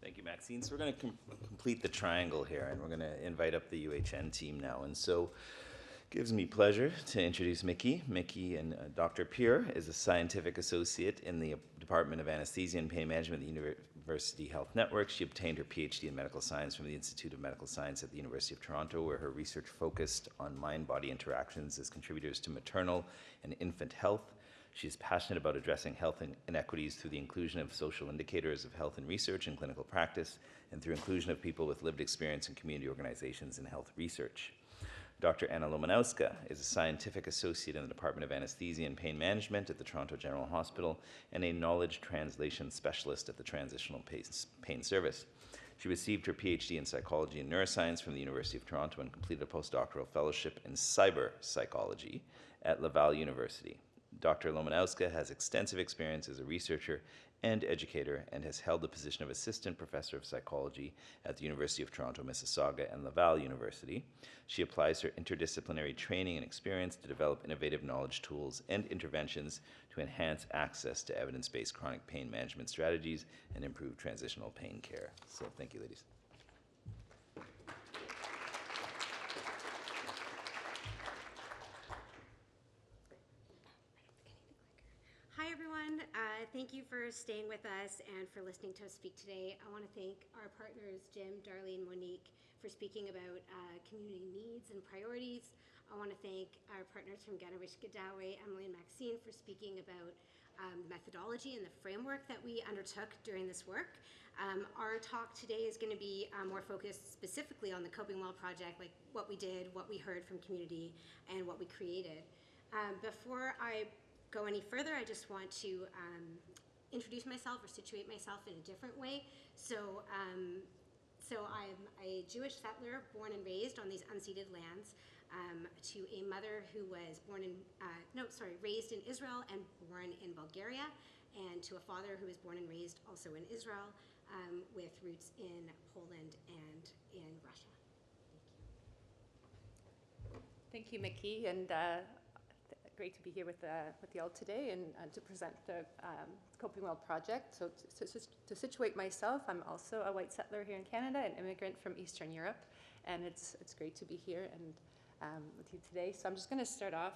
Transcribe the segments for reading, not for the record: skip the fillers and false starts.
Thank you, Maxine. So we're going to complete the triangle here, and we're going to invite up the UHN team now. And so it gives me pleasure to introduce Mickey. Mickey and Dr. Peer is a scientific associate in the Department of Anesthesia and Pain Management at the University Health Network. She obtained her PhD in medical science from the Institute of Medical Science at the University of Toronto, where her research focused on mind-body interactions as contributors to maternal and infant health. She is passionate about addressing health inequities through the inclusion of social indicators of health in research and clinical practice, and through inclusion of people with lived experience in community organizations in health research. Dr. Anna Lomanowska is a scientific associate in the Department of Anesthesia and Pain Management at the Toronto General Hospital and a knowledge translation specialist at the Transitional Pain Service. She received her PhD in psychology and neuroscience from the University of Toronto and completed a postdoctoral fellowship in cyber psychology at Laval University. Dr. Lomanowska has extensive experience as a researcher and educator and has held the position of assistant professor of psychology at the University of Toronto, Mississauga, and Laval University. She applies her interdisciplinary training and experience to develop innovative knowledge tools and interventions to enhance access to evidence-based chronic pain management strategies and improve transitional pain care. So thank you, ladies. Hi everyone, thank you for staying with us and for listening to us speak today. I want to thank our partners Jim, Darlene, Monique for speaking about community needs and priorities. I want to thank our partners from Ganawishkadawe, Emily and Maxine, for speaking about methodology and the framework that we undertook during this work. Our talk today is going to be more focused specifically on the Coping Well project, like what we did, what we heard from community, and what we created. Before I go any further, I just want to introduce myself or situate myself in a different way. So I'm a Jewish settler born and raised on these unceded lands, to a mother who was raised in Israel and born in Bulgaria, and to a father who was born and raised also in Israel, with roots in Poland and in Russia. Thank you, Mickey, and great to be here with y'all today and to present the Coping Well project. So to situate myself, I'm also a white settler here in Canada, an immigrant from Eastern Europe, and it's great to be here and with you today. So I'm just going to start off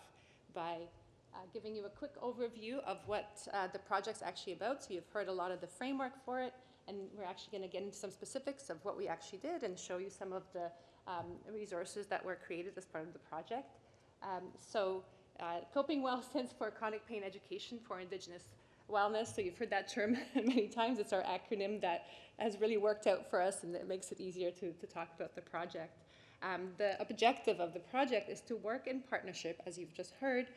by giving you a quick overview of what the project's actually about. So you've heard a lot of the framework for it, and we're actually going to get into some specifics of what we actually did and show you some of the resources that were created as part of the project. Coping Well stands for Chronic Pain Education for Indigenous Wellness. So you've heard that term many times. It's our acronym that has really worked out for us, and it makes it easier to talk about the project. The objective of the project is to work in partnership, as you've just heard,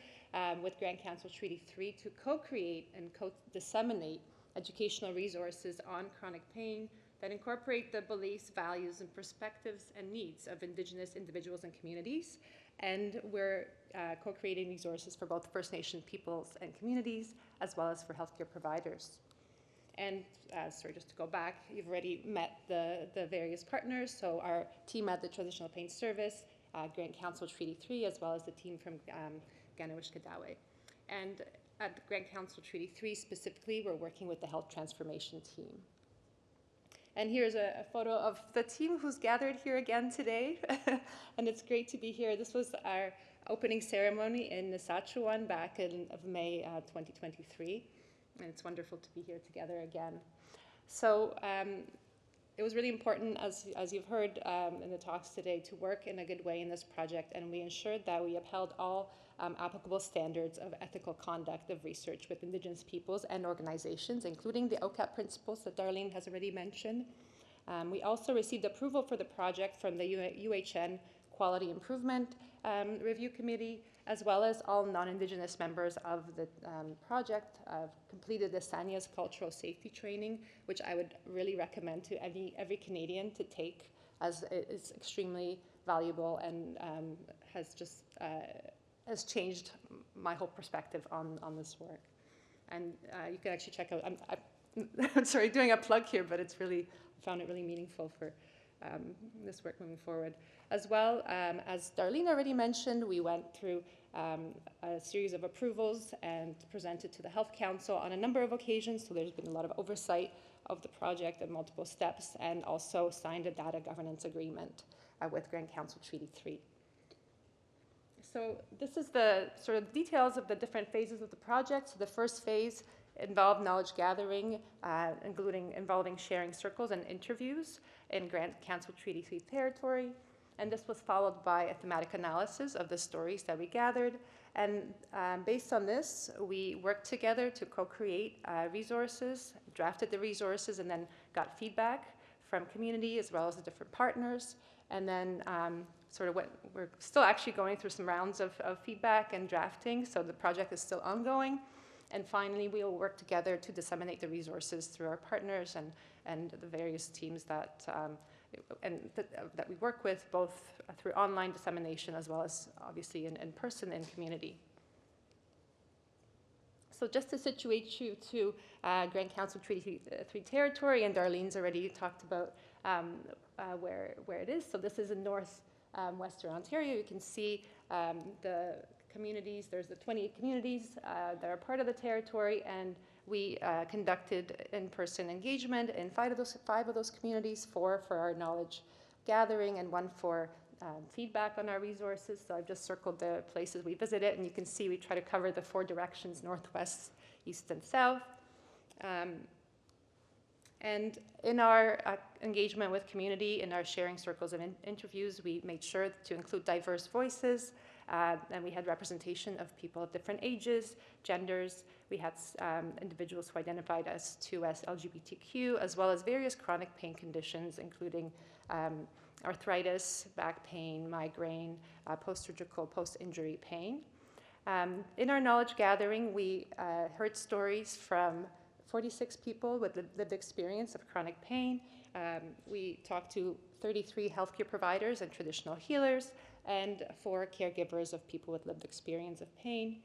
with Grand Council Treaty 3 to co-create and co-disseminate educational resources on chronic pain that incorporate the beliefs, values, and perspectives and needs of Indigenous individuals and communities. And we're co-creating resources for both First Nation peoples and communities, as well as for healthcare providers. And just to go back, you've already met the various partners. So our team at the Transitional Pain Service, Grand Council Treaty 3, as well as the team from Ganawishkadawe. And at Grand Council Treaty 3 specifically, we're working with the Health Transformation team. And here's a photo of the team who's gathered here again today. And it's great to be here. This was our opening ceremony in Saskatchewan back in May 2023. And it's wonderful to be here together again. So it was really important, as you've heard in the talks today, to work in a good way in this project. And we ensured that we upheld all applicable standards of ethical conduct of research with Indigenous peoples and organizations, including the OCAP principles that Darlene has already mentioned. We also received approval for the project from the UHN Quality Improvement Review Committee, as well as all non-Indigenous members of the project completed the Sanya's Cultural Safety Training, which I would really recommend to every Canadian to take, as it is extremely valuable and has changed my whole perspective on this work. And you can actually check out, I'm sorry, doing a plug here, but I found it really meaningful for this work moving forward. As well, as Darlene already mentioned, we went through a series of approvals and presented to the Health Council on a number of occasions, so there's been a lot of oversight of the project and multiple steps, and also signed a data governance agreement with Grand Council Treaty 3. So this is the sort of details of the different phases of the project. So the first phase involved knowledge gathering, involving sharing circles and interviews in Grand Council Treaty 3 territory. And this was followed by a thematic analysis of the stories that we gathered. And based on this, we worked together to co-create resources, drafted the resources, and then got feedback from community as well as the different partners. And then we're still actually going through some rounds of feedback and drafting, so the project is still ongoing. And finally, we will work together to disseminate the resources through our partners and the various teams that we work with, both through online dissemination as well as obviously in person in community. So just to situate you to Grand Council Treaty 3 territory, and Darlene's already talked about where it is. So this is in Western Ontario. You can see the communities. There's the 28 communities that are part of the territory, and we conducted in-person engagement in five of those communities, 4 for our knowledge gathering and 1 for feedback on our resources. So I've just circled the places we visited, and you can see we try to cover the 4 directions: northwest, east, and south. And in our engagement with community, in our sharing circles and interviews, we made sure to include diverse voices, and we had representation of people of different ages, genders. We had individuals who identified as 2S LGBTQ, as well as various chronic pain conditions, including arthritis, back pain, migraine, post-surgical, post-injury pain. In our knowledge gathering, we heard stories from 46 people with lived experience of chronic pain. We talked to 33 healthcare providers and traditional healers, and 4 caregivers of people with lived experience of pain.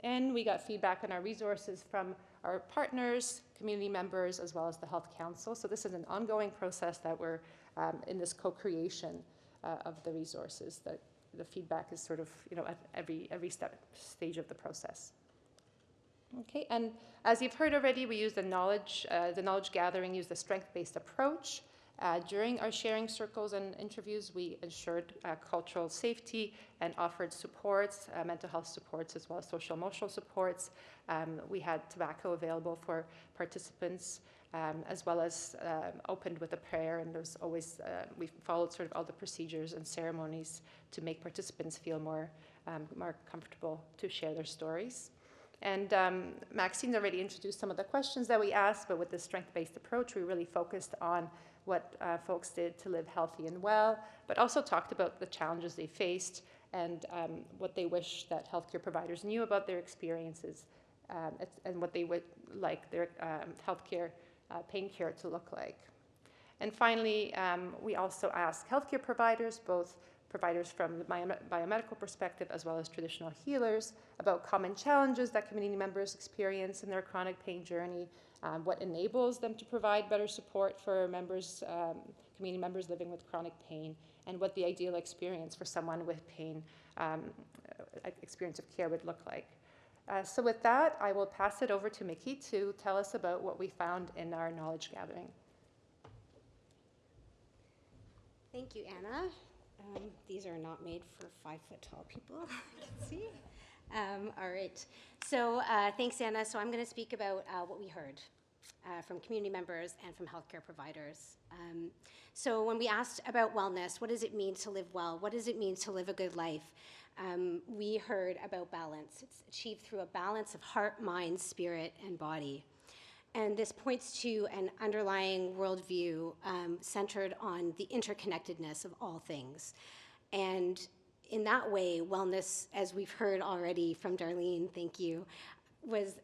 And we got feedback on our resources from our partners, community members, as well as the Health Council. So this is an ongoing process that we're in this co-creation of the resources. That the feedback is sort of, at every stage of the process. Okay, and as you've heard already, we use the knowledge gathering, use the strength-based approach. During our sharing circles and interviews, we ensured cultural safety and offered supports, mental health supports, as well as social emotional supports. We had tobacco available for participants, as well as opened with a prayer, and there's always, we followed sort of all the procedures and ceremonies to make participants feel more comfortable to share their stories. And Maxine's already introduced some of the questions that we asked, but with the strength-based approach, we really focused on what folks did to live healthy and well, but also talked about the challenges they faced and what they wish that healthcare providers knew about their experiences and what they would like their healthcare pain care to look like. And finally, we also asked healthcare providers, both providers from the biomedical perspective as well as traditional healers, about common challenges that community members experience in their chronic pain journey, what enables them to provide better support for members, community members living with chronic pain, and what the ideal experience for someone with pain, experience of care would look like. So with that, I will pass it over to Mickey to tell us about what we found in our knowledge gathering. Thank you, Anna. These are not made for 5-foot-tall people, you can see. All right. So thanks, Anna. So I'm going to speak about what we heard from community members and from healthcare providers. So when we asked about wellness, what does it mean to live well? What does it mean to live a good life? We heard about balance. It's achieved through a balance of heart, mind, spirit, and body. And this points to an underlying worldview centered on the interconnectedness of all things. And in that way, wellness, as we've heard already from Darlene, thank you, was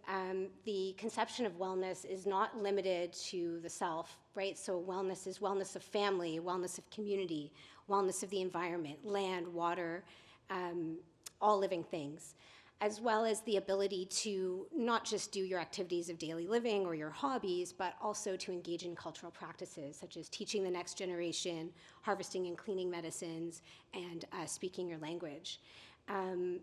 the conception of wellness is not limited to the self, right? So wellness is wellness of family, wellness of community, wellness of the environment, land, water, all living things, as well as the ability to not just do your activities of daily living or your hobbies, but also to engage in cultural practices, such as teaching the next generation, harvesting and cleaning medicines, and speaking your language.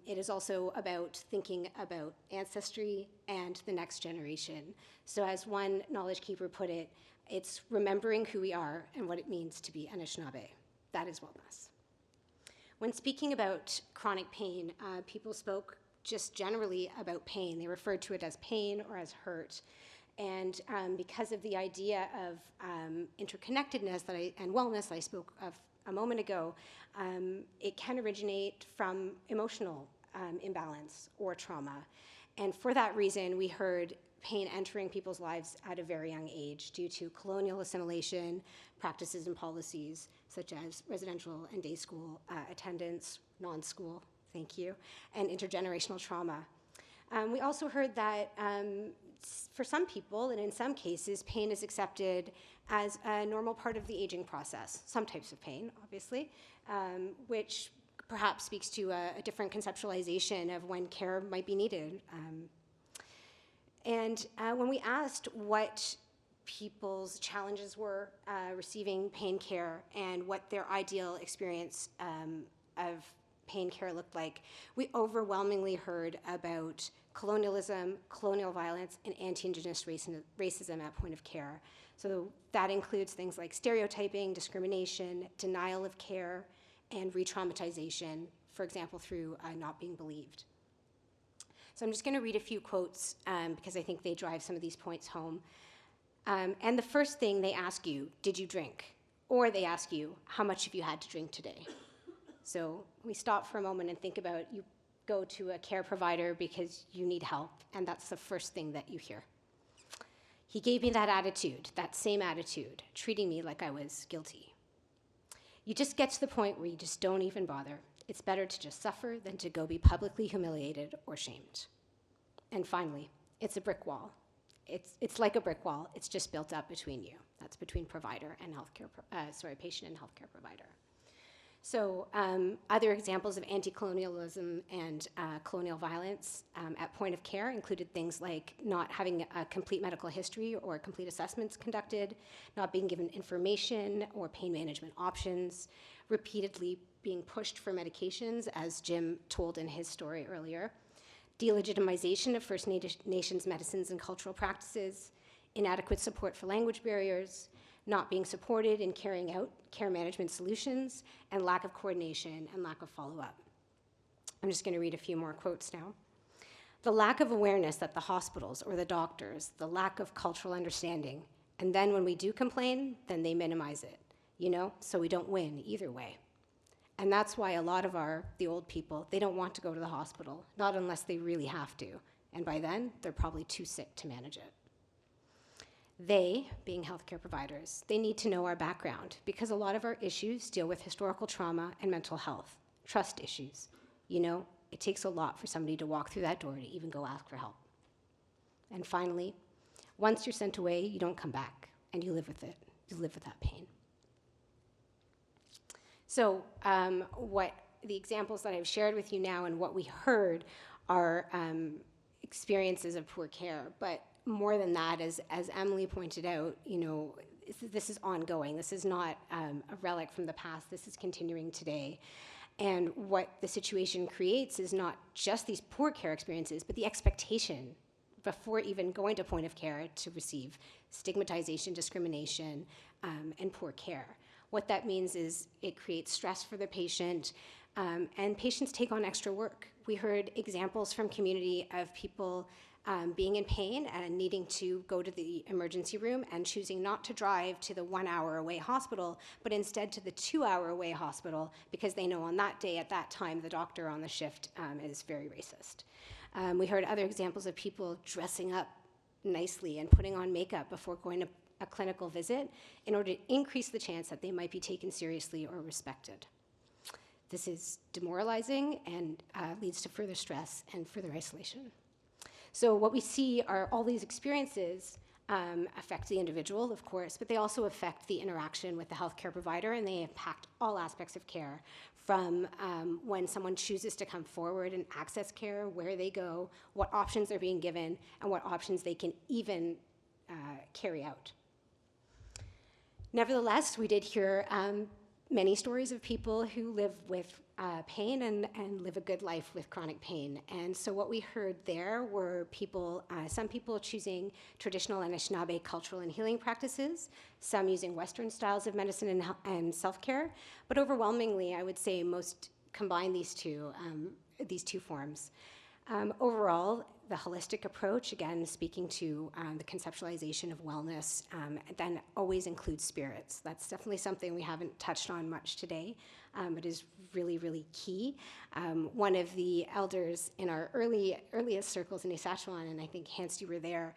It is also about thinking about ancestry and the next generation. So as one knowledge keeper put it, It's remembering who we are and what it means to be Anishinaabe. That is wellness. When speaking about chronic pain, people spoke just generally about pain. They referred to it as pain or as hurt. And because of the idea of interconnectedness and wellness that I spoke of a moment ago, it can originate from emotional imbalance or trauma. And for that reason, we heard pain entering people's lives at a very young age due to colonial assimilation, practices and policies such as residential and day school attendance, non-school, thank you, and intergenerational trauma. We also heard that for some people, and in some cases, pain is accepted as a normal part of the aging process, some types of pain, obviously, which perhaps speaks to a different conceptualization of when care might be needed. And when we asked what people's challenges were receiving pain care and what their ideal experience of pain care looked like, we overwhelmingly heard about colonialism, colonial violence, and anti-Indigenous racism at point of care. So that includes things like stereotyping, discrimination, denial of care, and re-traumatization, for example, through not being believed. So I'm just going to read a few quotes because I think they drive some of these points home. And the first thing they ask you, did you drink? Or they ask you, how much have you had to drink today? So we stop for a moment and think about, you go to a care provider because you need help, and that's the first thing that you hear. He gave me that attitude, that same attitude, treating me like I was guilty. You just get to the point where you just don't even bother. It's better to just suffer than to go be publicly humiliated or shamed. And finally, it's a brick wall. It's like a brick wall. It's just built up between you. That's between provider and patient and healthcare provider. So other examples of anti-colonialism and colonial violence at point of care included things like not having a complete medical history or complete assessments conducted, not being given information or pain management options, repeatedly being pushed for medications, as Jim told in his story earlier, delegitimization of First Nations medicines and cultural practices, inadequate support for language barriers, not being supported in carrying out care management solutions, and lack of coordination and lack of follow-up. I'm just going to read a few more quotes now. The lack of awareness that the hospitals or the doctors, the lack of cultural understanding, and then when we do complain, then they minimize it, so we don't win either way. And that's why a lot of the old people, they don't want to go to the hospital, not unless they really have to. And by then, they're probably too sick to manage it. They, being healthcare providers, they need to know our background because a lot of our issues deal with historical trauma and mental health, trust issues. It takes a lot for somebody to walk through that door to even go ask for help. And finally, once you're sent away, you don't come back, and you live with it. You live with that pain. So what the examples that I've shared with you now and what we heard are experiences of poor care. But more than that, as Emily pointed out, this is ongoing. This is not a relic from the past. This is continuing today. And what the situation creates is not just these poor care experiences, but the expectation before even going to point of care to receive stigmatization, discrimination, and poor care. What that means is it creates stress for the patient, and patients take on extra work. We heard examples from community of people being in pain and needing to go to the emergency room and choosing not to drive to the 1 hour away hospital, but instead to the 2 hour away hospital because they know on that day, at that time, the doctor on the shift is very racist. We heard other examples of people dressing up nicely and putting on makeup before going to a clinical visit in order to increase the chance that they might be taken seriously or respected. This is demoralizing and leads to further stress and further isolation. So what we see are all these experiences affect the individual, of course, but they also affect the interaction with the healthcare provider, and they impact all aspects of care, from when someone chooses to come forward and access care, where they go, what options are being given, and what options they can even carry out. Nevertheless, we did hear many stories of people who live with pain and live a good life with chronic pain. And so what we heard there were people, some people choosing traditional Anishinaabe cultural and healing practices, some using Western styles of medicine and self-care, but overwhelmingly, I would say most combine these two forms. Overall, the holistic approach, again, speaking to the conceptualization of wellness, then always includes spirits. That's definitely something we haven't touched on much today, but is really, really key. One of the elders in our earliest circles in Saskatchewan, and I think, Hans, you were there,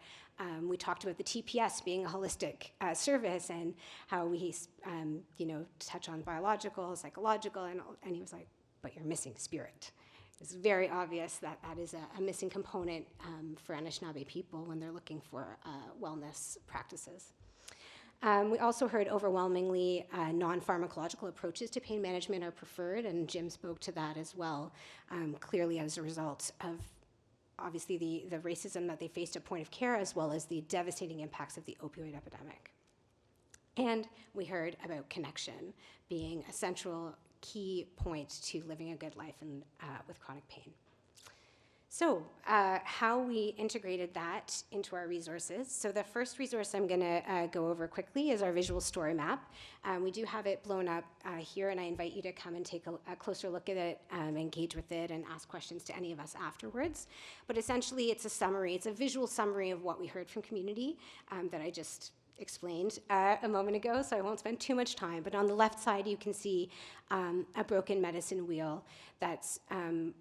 we talked about the TPS being a holistic service and how we, touch on biological, psychological, and he was like, but you're missing spirit. It's very obvious that that is a missing component for Anishinaabe people when they're looking for wellness practices. We also heard overwhelmingly non-pharmacological approaches to pain management are preferred, and Jim spoke to that as well, clearly as a result of obviously the racism that they faced at point of care, as well as the devastating impacts of the opioid epidemic. And we heard about connection being a central key point to living a good life with chronic pain. So how we integrated that into our resources. So the first resource I'm going to go over quickly is our visual story map. We do have it blown up here, and I invite you to come and take a closer look at it, engage with it, and ask questions to any of us afterwards. But essentially, it's a summary. It's a visual summary of what we heard from community that I just explained a moment ago, so I won't spend too much time. But on the left side, you can see a broken medicine wheel that's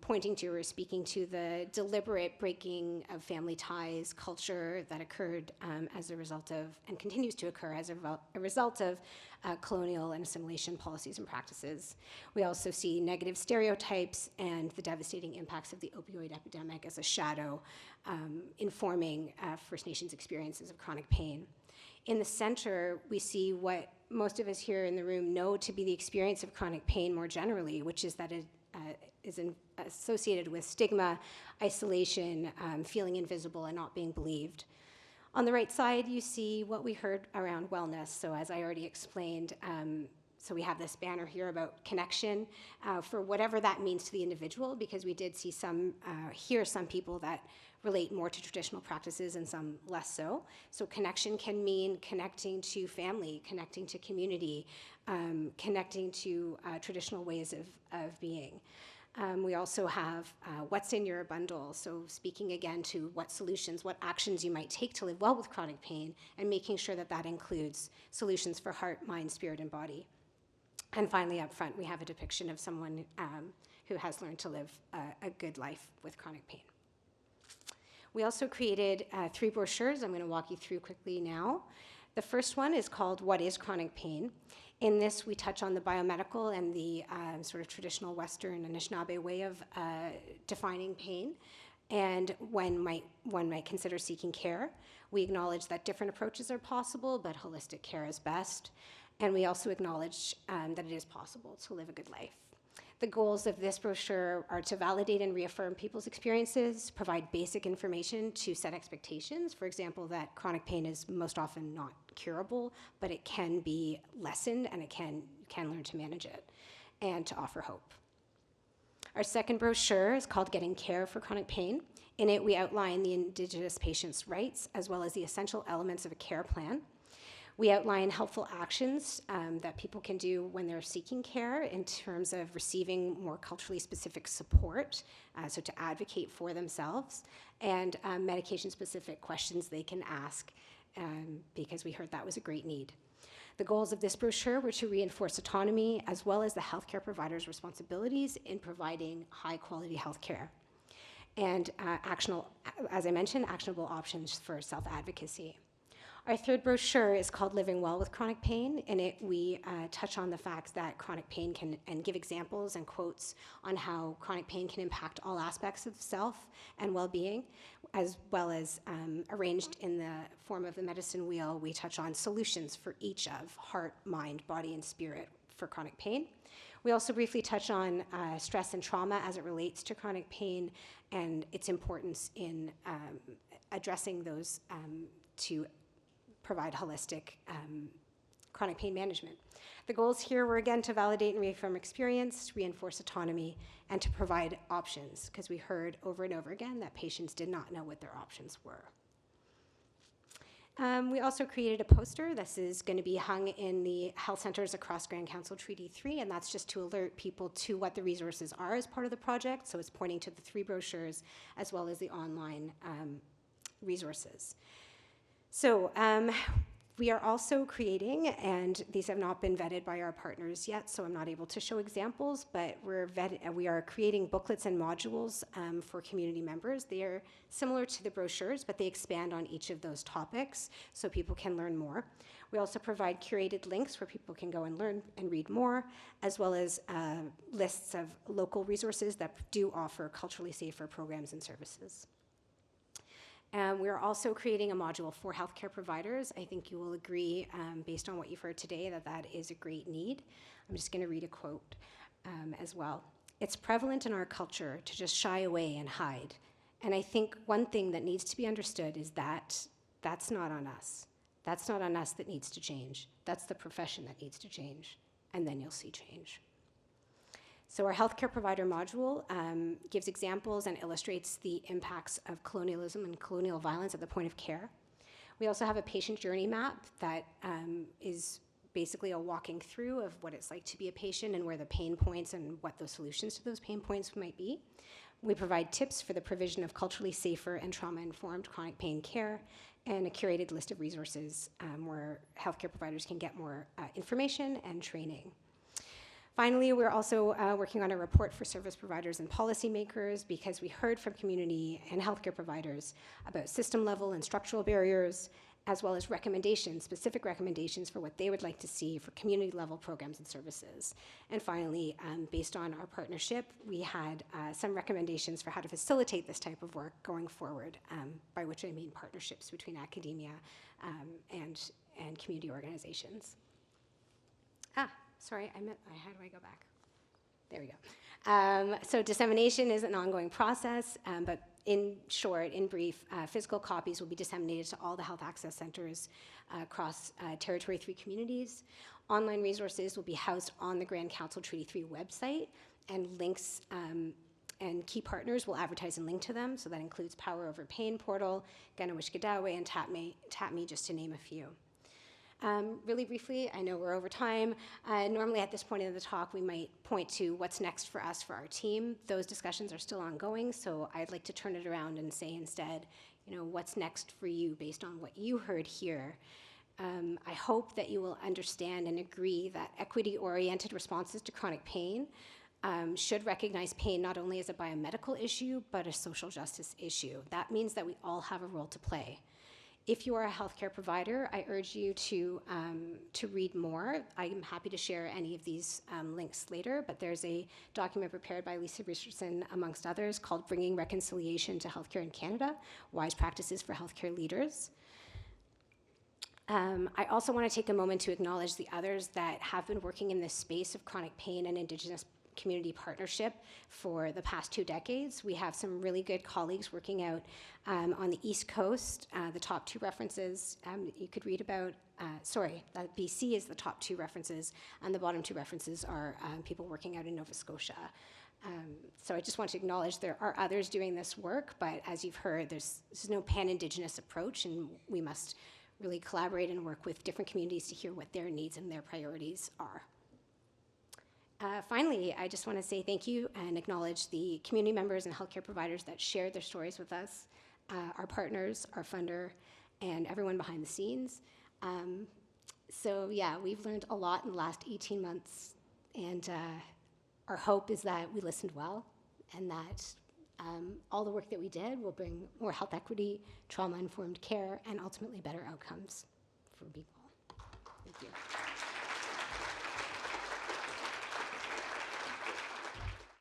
pointing to or speaking to the deliberate breaking of family ties, culture that occurred as a result of, and continues to occur as a result of colonial and assimilation policies and practices. We also see negative stereotypes and the devastating impacts of the opioid epidemic as a shadow informing First Nations experiences of chronic pain. In the center, we see what most of us here in the room know to be the experience of chronic pain more generally, which is that it is associated with stigma, isolation, feeling invisible, and not being believed. On the right side, you see what we heard around wellness. So as I already explained, so we have this banner here about connection for whatever that means to the individual, because we did see hear some people that relate more to traditional practices and some less so. So connection can mean connecting to family, connecting to community, connecting to traditional ways of being. We also have what's in your bundle, so speaking again to what solutions, what actions you might take to live well with chronic pain, and making sure that that includes solutions for heart, mind, spirit, and body. And finally, up front, we have a depiction of someone who has learned to live a good life with chronic pain. We also created 3 brochures I'm going to walk you through quickly now. The first one is called What is Chronic Pain? In this, we touch on the biomedical and the sort of traditional Western Anishinaabe way of defining pain, and when one might consider seeking care. We acknowledge that different approaches are possible, but holistic care is best. And we also acknowledge that it is possible to live a good life. The goals of this brochure are to validate and reaffirm people's experiences, provide basic information to set expectations. For example, that chronic pain is most often not curable, but it can be lessened and it can learn to manage it, and to offer hope. Our second brochure is called Getting Care for Chronic Pain. In it, we outline the Indigenous patient's rights as well as the essential elements of a care plan. We outline helpful actions that people can do when they're seeking care in terms of receiving more culturally specific support, so to advocate for themselves, and medication-specific questions they can ask, because we heard that was a great need. The goals of this brochure were to reinforce autonomy as well as the healthcare provider's responsibilities in providing high-quality healthcare. And as I mentioned, actionable options for self-advocacy. Our third brochure is called Living Well with Chronic Pain. In it, we touch on the fact that chronic pain and give examples and quotes on how chronic pain can impact all aspects of self and well-being, as well as arranged in the form of the medicine wheel, we touch on solutions for each of heart, mind, body, and spirit for chronic pain. We also briefly touch on stress and trauma as it relates to chronic pain and its importance in addressing those to provide holistic chronic pain management. The goals here were, again, to validate and reaffirm experience, reinforce autonomy, and to provide options, because we heard over and over again that patients did not know what their options were. We also created a poster. This is going to be hung in the health centers across Grand Council Treaty 3, and that's just to alert people to what the resources are as part of the project. So it's pointing to the 3 brochures as well as the online resources. So we are also creating, and these have not been vetted by our partners yet, so I'm not able to show examples, but we are creating booklets and modules for community members. They are similar to the brochures, but they expand on each of those topics so people can learn more. We also provide curated links where people can go and learn and read more, as well as lists of local resources that do offer culturally safer programs and services. We are also creating a module for healthcare providers. I think you will agree, based on what you've heard today, that that is a great need. I'm just going to read a quote as well. It's prevalent in our culture to just shy away and hide. And I think one thing that needs to be understood is that that's not on us. That's not on us that needs to change. That's the profession that needs to change. And then you'll see change. So our healthcare provider module gives examples and illustrates the impacts of colonialism and colonial violence at the point of care. We also have a patient journey map that is basically a walking through of what it's like to be a patient and where the pain points and what the solutions to those pain points might be. We provide tips for the provision of culturally safer and trauma-informed chronic pain care, and a curated list of resources where healthcare providers can get more information and training. Finally, we're also working on a report for service providers and policymakers, because we heard from community and healthcare providers about system level and structural barriers, as well as recommendations, specific recommendations for what they would like to see for community level programs and services. And finally, based on our partnership, we had some recommendations for how to facilitate this type of work going forward, by which I mean partnerships between academia and community organizations. Sorry, how do I go back? There we go. So dissemination is an ongoing process, but in short, in brief, physical copies will be disseminated to all the health access centers across Territory 3 communities. Online resources will be housed on the Grand Council Treaty 3 website, and links and key partners will advertise and link to them. So that includes Power Over Pain Portal, Ganawishkadawe, and TAPME, just to name a few. Really briefly, I know we're over time. Normally at this point in the talk, we might point to what's next for us, for our team. Those discussions are still ongoing, so I'd like to turn it around and say instead, what's next for you based on what you heard here. I hope that you will understand and agree that equity-oriented responses to chronic pain should recognize pain not only as a biomedical issue, but a social justice issue. That means that we all have a role to play. If you are a healthcare provider, I urge you to read more. I'm happy to share any of these links later, but there's a document prepared by Lisa Richardson, amongst others, called Bringing Reconciliation to Healthcare in Canada, Wise Practices for Healthcare Leaders. I also want to take a moment to acknowledge the others that have been working in this space of chronic pain and Indigenous community partnership for the past 2 decades. We have some really good colleagues working out on the East Coast. The top 2 references you could read about, BC is the top 2 references, and the bottom 2 references are people working out in Nova Scotia. So I just want to acknowledge there are others doing this work, but as you've heard, there's no pan-Indigenous approach, and we must really collaborate and work with different communities to hear what their needs and their priorities are. Finally, I just want to say thank you and acknowledge the community members and healthcare providers that shared their stories with us, our partners, our funder, and everyone behind the scenes. So yeah, we've learned a lot in the last 18 months, and our hope is that we listened well, and that all the work that we did will bring more health equity, trauma-informed care, and ultimately better outcomes for people. Thank you.